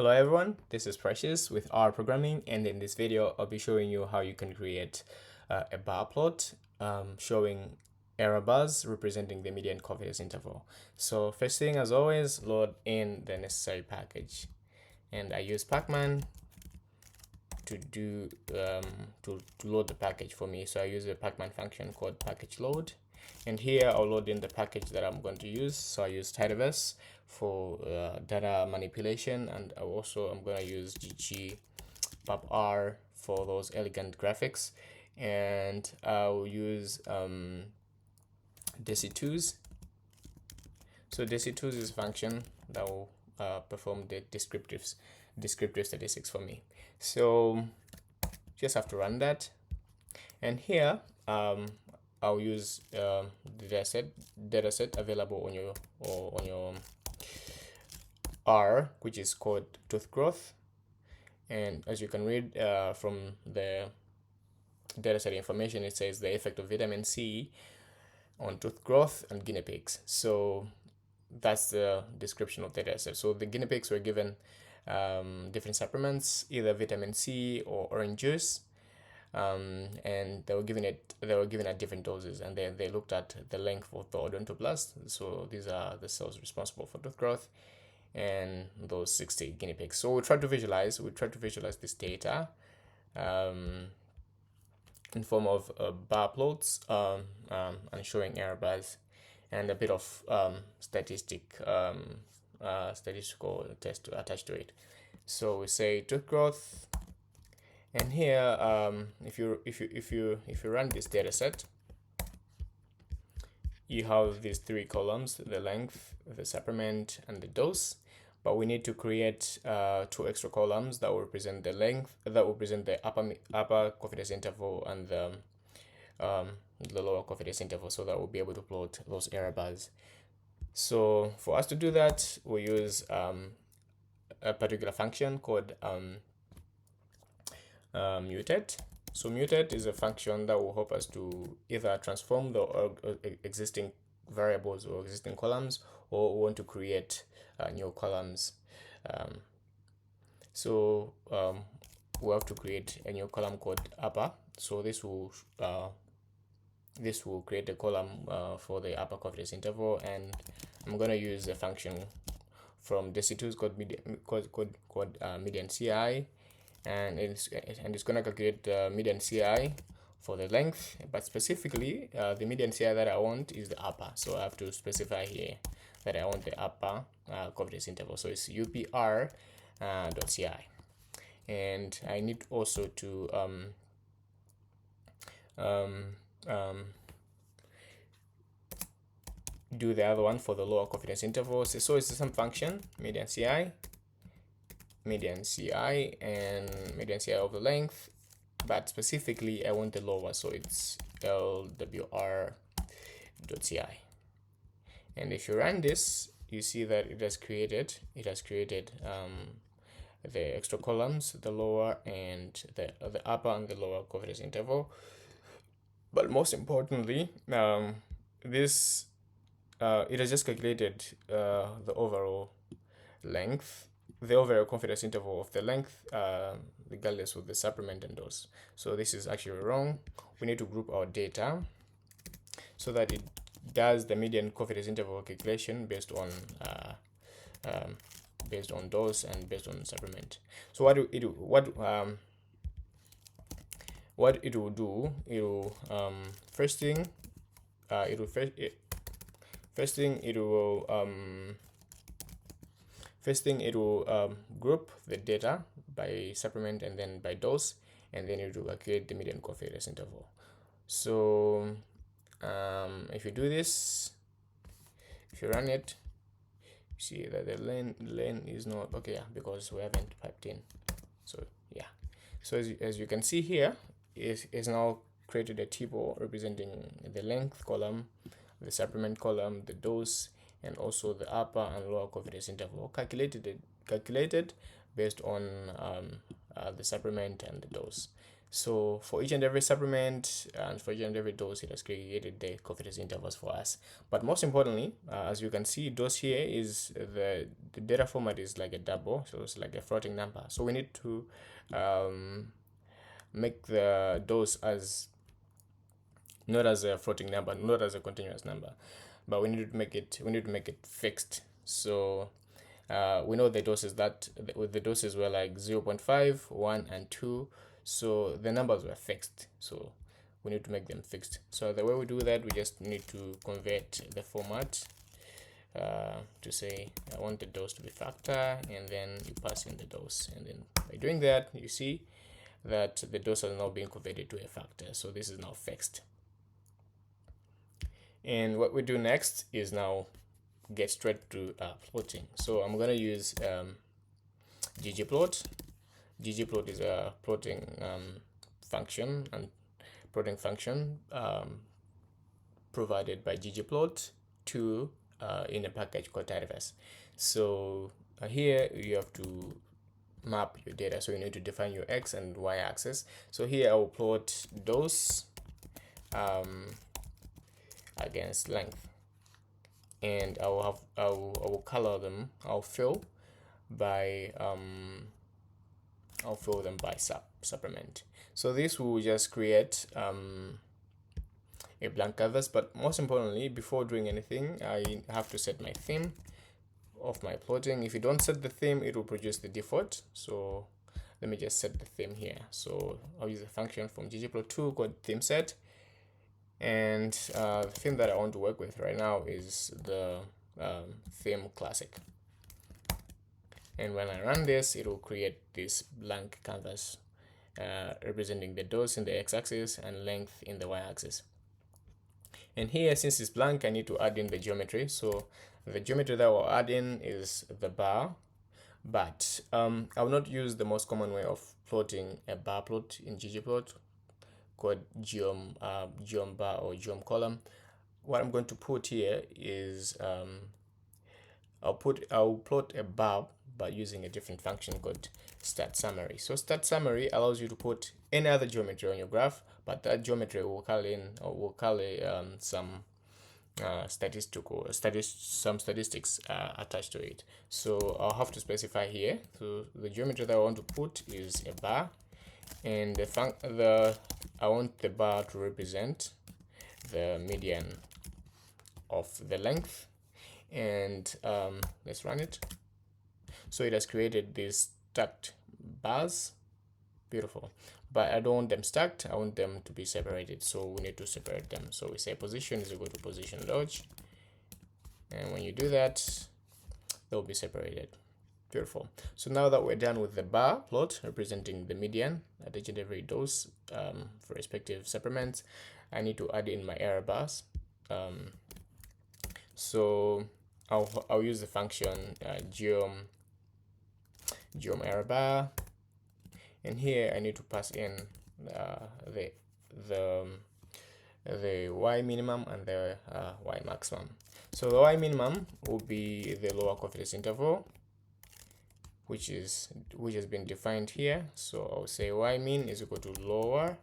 Hello everyone, this is Precious with R Programming, and in this video I'll be showing you how you can create a bar plot showing error bars representing the median confidence interval. So first thing, as always, load in the necessary package, and I use Pacman to do to load the package for me. So I use a Pacman function called package load, and here I'll load in the package that I'm going to use. So I use Tidyverse for data manipulation, and I'm going to use GG PubR for those elegant graphics, and I'll use deci2s. So deci2s is a function that will perform the descriptive statistics for me. So just have to run that, and here I'll use the dataset available on your R, which is called tooth growth. And as you can read from the dataset information, it says the effect of vitamin C on tooth growth and guinea pigs. So that's the description of the dataset. So the guinea pigs were given different supplements, either vitamin C or orange juice, and they were given at different doses, and then they looked at the length of the odontoblast. So these are the cells responsible for tooth growth, and those 60 guinea pigs. So we try to visualize this data in form of bar plots and showing error bars and a bit of statistical test attached to it. So we say tooth growth, and here if you run this data set, you have these three columns: the length, the supplement, and the dose. But we need to create two extra columns that will represent the length, that will represent the upper confidence interval and the lower confidence interval, so that we'll be able to plot those error bars. So for us to do that, we use a particular function called mutate. So mutate is a function that will help us to either transform the existing variables or existing columns, or we want to create new columns. We have to create a new column called upper. So this will create a column for the upper confidence interval, and I'm going to use a function from deci2s called median CI, and it's going to calculate the median CI for the length, but specifically the median CI that I want is the upper. So I have to specify here that I want the upper confidence interval. So it's upr .ci, and I need also to do the other one for the lower confidence intervals. So it's the same function, median CI, and median CI of the length, but specifically I want the lower, so it's lwr.ci. And if you run this, you see that it has created the extra columns, the lower and the upper and the lower confidence interval. But most importantly, this it has just calculated the overall length, the overall confidence interval of the length, regardless of the supplement and dose. So this is actually wrong. We need to group our data so that it does the median confidence interval calculation based on dose and based on supplement. So what it will do, it will first thing it will group the data by supplement and then by dose, and then it will calculate the median confidence interval. So if you do this, if you run it, you see that the lane is not okay, because we haven't piped in. So yeah, so as you can see here, it's now created a table representing the length column, the supplement column, the dose, and also the upper and lower confidence interval calculated based on the supplement and the dose. So for each and every supplement and for each and every dose, it has created the confidence intervals for us. But most importantly, as you can see, dose here is the data format is like a double, so it's like a floating number. So we need to make the dose as not as a floating number, not as a continuous number, but we need to make it fixed. So we know the doses that with the doses were like 0 0.5, 1, and 2. So the numbers were fixed. So we need to make them fixed. So the way we do that, we just need to convert the format to say I want the dose to be factor, and then you pass in the dose. And then by doing that, you see that the dose has now been converted to a factor. So this is now fixed. And what we do next is now get straight to plotting. So I'm gonna use ggplot. ggplot is a plotting function and plotting function provided by ggplot 2 in a package called tidyverse. So here you have to map your data, so you need to define your x and y axis. So here I will plot dose against length, and I will color them. I'll fill them by supplement. So this will just create a blank canvas. But most importantly, before doing anything, I have to set my theme of my plotting. If you don't set the theme, it will produce the default. So let me just set the theme here. So I'll use a function from ggplot2 called theme set, and the theme that I want to work with right now is the theme classic. And when I run this, it will create this blank canvas representing the dose in the x-axis and length in the y-axis. And here, since it's blank, I need to add in the geometry. So the geometry that we'll add in is the bar, but I will not use the most common way of plotting a bar plot in ggplot called geom bar or geom column. What I'm going to put here is I'll plot a bar by using a different function called stat summary. So stat summary allows you to put any other geometry on your graph, but that geometry will carry some statistics attached to it. So I'll have to specify here. So the geometry that I want to put is a bar, and I want the bar to represent the median of the length. And let's run it. So it has created these stacked bars. Beautiful. But I don't want them stacked, I want them to be separated. So we need to separate them. So we say position is equal to position dodge. And when you do that, they'll be separated. Beautiful. So now that we're done with the bar plot representing the median at each and every dose for respective supplements, I need to add in my error bars. So I'll use the function geom error bar, and here I need to pass in the y minimum and the y maximum. So the y minimum will be the lower confidence interval, which has been defined here. So I'll say y min is equal to lower,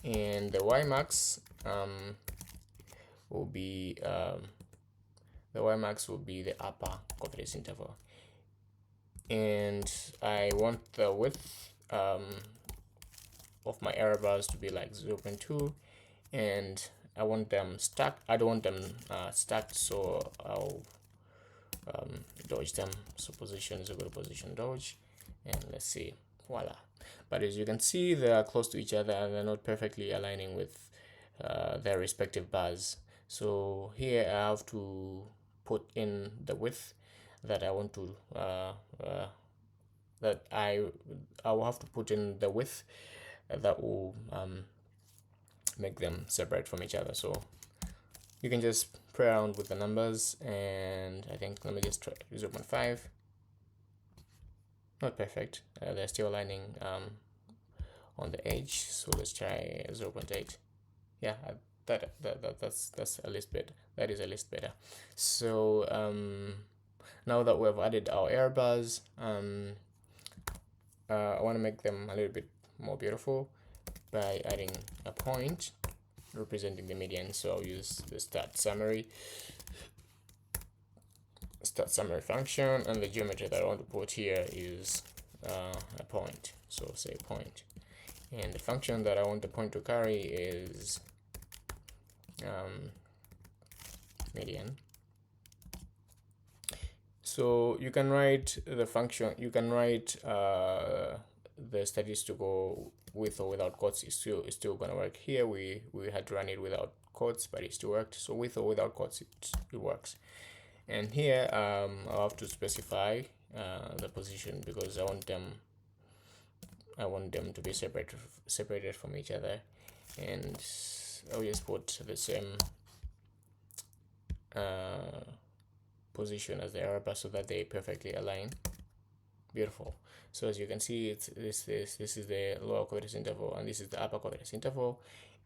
and the y max will be the upper confidence interval. And I want the width of my error bars to be like 0.2, and I want them stacked. I don't want them stacked, so I'll dodge them. So position is equal to position dodge, and let's see, voila. But as you can see, they are close to each other and they're not perfectly aligning with their respective bars. So here I have to put in the width that I want to I will have to put in the width that will make them separate from each other. So you can just play around with the numbers, and I think let me just try 0.5. Not perfect, they're still aligning on the edge, so let's try 0.8. Yeah, that's a least better. That is a least better. So now that we've added our error bars, I want to make them a little bit more beautiful. by adding a point representing the median. So I'll use the start summary function, and the geometry that I want to put here is a point. So say point, and the function that I want the point to carry is median. So you can write the function, you can write the statistical with or without quotes. It's still gonna work. Here we had to run it without quotes, but it still worked. So with or without quotes, it works. And here I'll have to specify the position, because I want them to be separated from each other, and I'll just put the same position as the error bar so that they perfectly align. Beautiful. So as you can see, this is the lower confidence interval, and this is the upper confidence interval,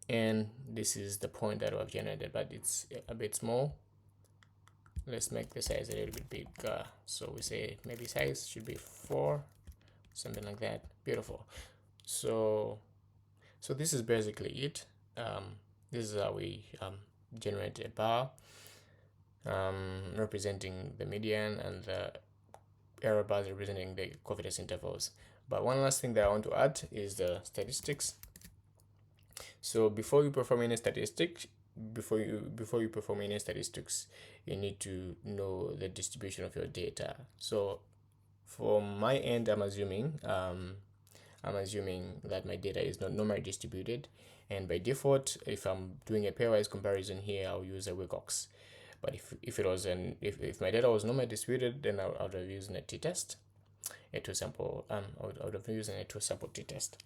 and this is the point that I've generated, but it's a bit small. Let's make the size a little bit bigger. So we say maybe size should be 4, something like that. Beautiful. So this is basically it. This is how we generate a bar representing the median, and the error bars representing the confidence intervals. But one last thing that I want to add is the statistics. So before you perform any statistics, you need to know the distribution of your data. So from my end, I'm assuming that my data is not normally distributed, and by default, if I'm doing a pairwise comparison here, I'll use a Wigox. But if my data was normally distributed, then I would have used a t-test, I would have used a two-sample t-test.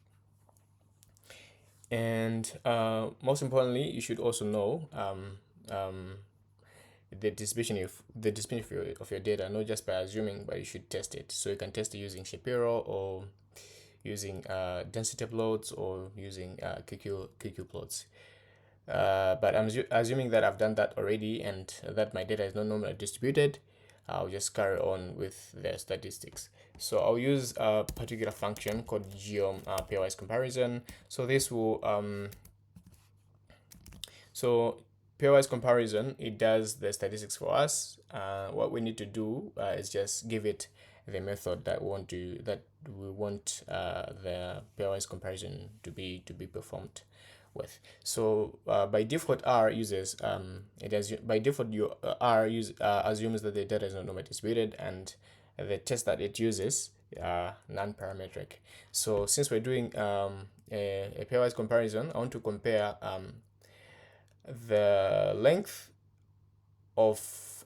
And most importantly, you should also know the distribution of your data, not just by assuming, but you should test it. So you can test it using Shapiro, or using density plots, or using QQ plots. But I'm assuming that I've done that already, and that my data is not normally distributed. I'll just carry on with the statistics. So I'll use a particular function called geom pairwise comparison. So this will pairwise comparison, it does the statistics for us. What we need to do is just give it the method that we want the pairwise comparison to be performed with. So by default, R uses assumes that the data is not normally distributed, and the test that it uses non-parametric. So since we're doing a pairwise comparison, I want to compare the length of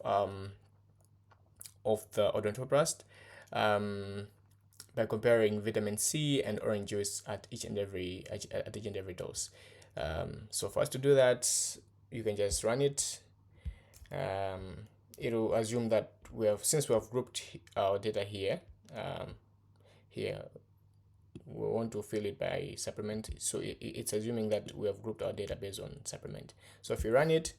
the odontoblast by comparing vitamin C and orange juice at each and every dose. So for us to do that, you can just run it. It'll assume that since we have grouped our data here, we want to fill it by supplement. So it's assuming that we have grouped our data based on supplement. So if you run it,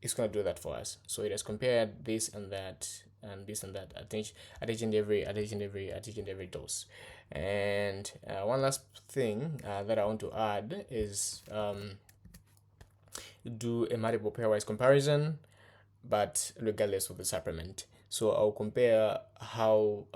it's going to do that for us. So it has compared this and that and this and that at each and every dose. And one last thing that I want to add is do a multiple pairwise comparison, but regardless of the supplement. So I'll compare how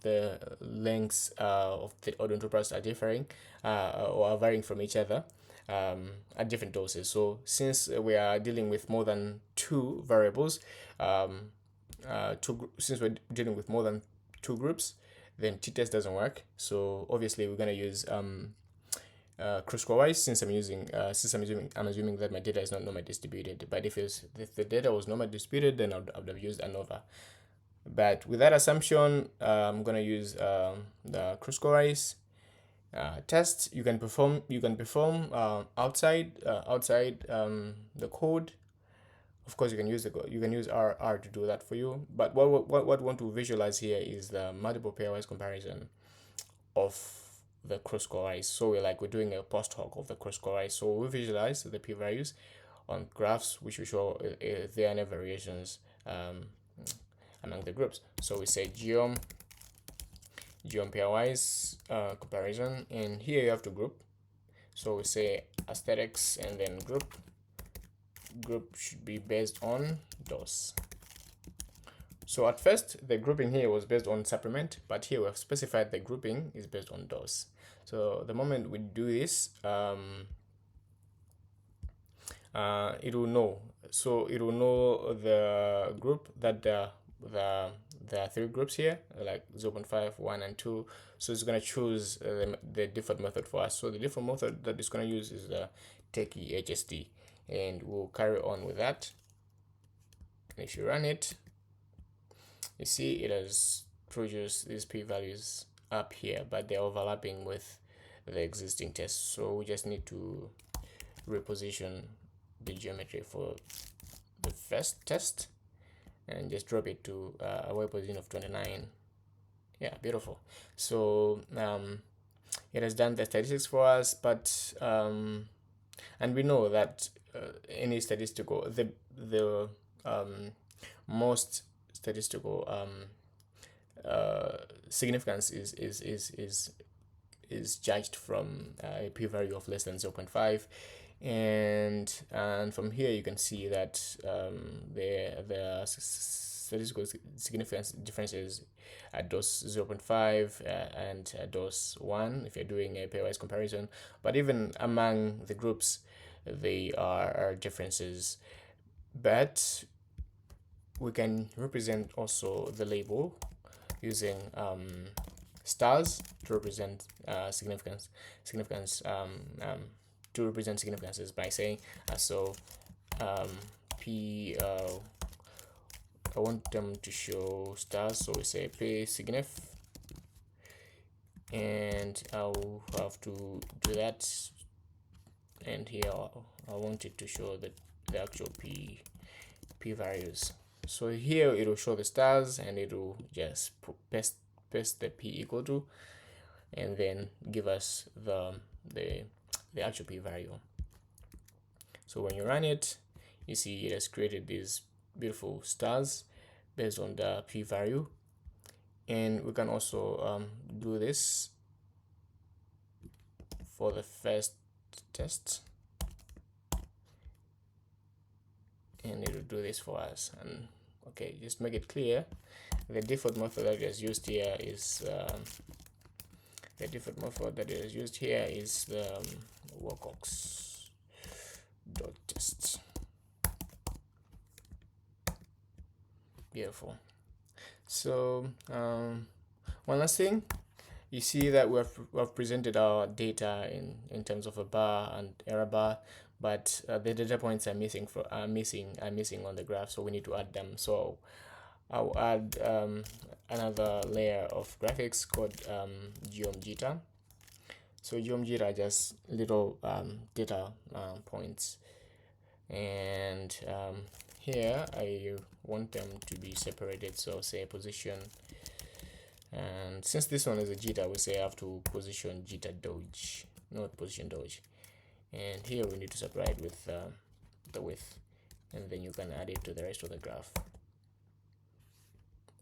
the lengths of the odontoblast are differing or are varying from each other at different doses. So since we are dealing with more than two variables, since we're dealing with more than two groups, then t-test doesn't work. So obviously we're gonna use cross-score-wise, since I'm assuming that my data is not normally distributed. But if the data was normally distributed, then I would have used ANOVA. But with that assumption, I'm gonna use the cross-score-wise test. You can perform outside the code. Of course, you can use R to do that for you. But what we want to visualize here is the multiple pairwise comparison of the cross-score-wise. So we're doing a post hoc of the cross-score-wise. So we visualize the p-values on graphs, which will show if there are any variations among the groups. So we say geom geom pairwise comparison, and here you have to group. So we say aesthetics and then group should be based on DOS. So at first the grouping here was based on supplement, but here we have specified the grouping is based on DOS. So the moment we do this, it will know. So it will know the group that there are 3 groups here, like 0.5, 1, and 2. So it's going to choose the default method for us. So the default method that it's going to use is the techie HSD, and we'll carry on with that. And if you run it, you see it has produced these p-values up here, but they're overlapping with the existing test. So we just need to reposition the geometry for the first test and just drop it to a y position of 29. Yeah, beautiful. So it has done the statistics for us, but and we know that any statistical, the most statistical significance is judged from a p-value of less than 0.5, and from here you can see that the statistical significance differences at dose 0.5 and dose 1 if you're doing a pairwise comparison, but even among the groups they are differences. But we can represent also the label using stars to represent significance to represent significances by saying p I want them to show stars, so we say p signif, and I'll have to do that, and here I want it to show the actual p values. So here it will show the stars, and it will just paste the p equal to, and then give us the actual p value. So when you run it, you see it has created these beautiful stars based on the p value, and we can also do this for the first test, and it will do this for us. And okay, just make it clear, the default method that is used here is the workox dot test. Beautiful. So one last thing, you see that we have presented our data in terms of a bar and error bar, but the data points are missing on the graph, so we need to add them. So I'll add another layer of graphics called geom So geom are just little data points, and here I want them to be separated, so say position, and since this one is a jitter, we say I have to position jitter doge, not position doge, and here we need to separate with the width, and then you can add it to the rest of the graph.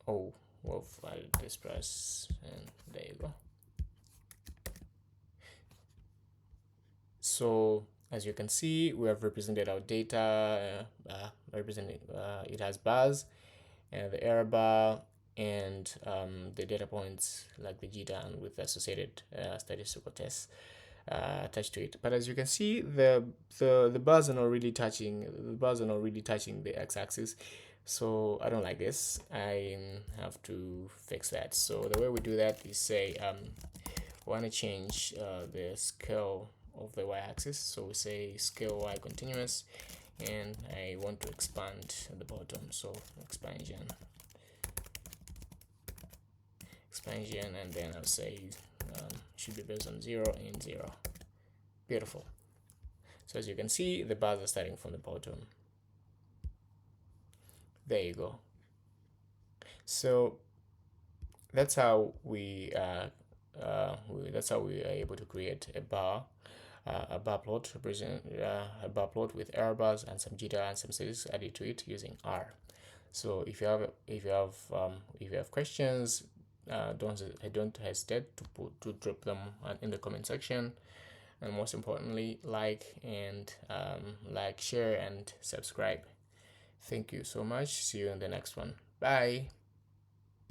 Oh, well, I'll just press, and there you go. So as you can see, we have represented our data, it has bars and the error bar and the data points like the jitter and with associated statistical tests attached to it. But as you can see, the bars are not really touching the x-axis, so I don't like this. I have to fix that. So the way we do that is say we want to change the scale of the y-axis, so we say scale y continuous, and I want to expand at the bottom, so expansion, and then I'll say should be based on 0 and 0. Beautiful. So as you can see, the bars are starting from the bottom. There you go. So that's how we are able to create a bar plot, represent a bar plot with error bars and some jitter and some statistics added to it using R. So if you have questions, don't hesitate to drop them in the comment section, and most importantly, like, share, and subscribe. Thank you so much. See you in the next one. Bye.